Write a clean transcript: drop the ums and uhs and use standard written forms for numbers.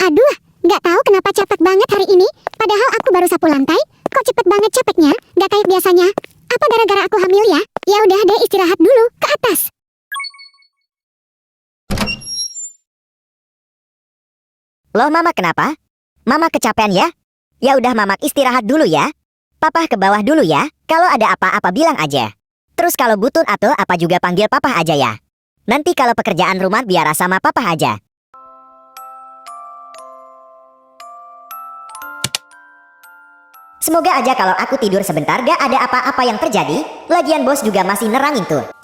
Aduh, nggak tahu kenapa cepet banget hari ini. Padahal aku baru sapu lantai. Kok cepet banget cepetnya? Nggak kayak biasanya. Apa gara-gara aku hamil ya? Ya udah deh, istirahat dulu. Ke atas. Loh Mama, kenapa? Mama kecapean ya? Ya udah Mama istirahat dulu ya. Papa ke bawah dulu ya. Kalau ada apa-apa bilang aja. Terus kalau butuh atau apa juga panggil Papa aja ya. Nanti kalau pekerjaan rumah biar sama Papa aja. Semoga aja kalau aku tidur sebentar gak ada apa-apa yang terjadi. Lagian bos juga masih nerangin tuh.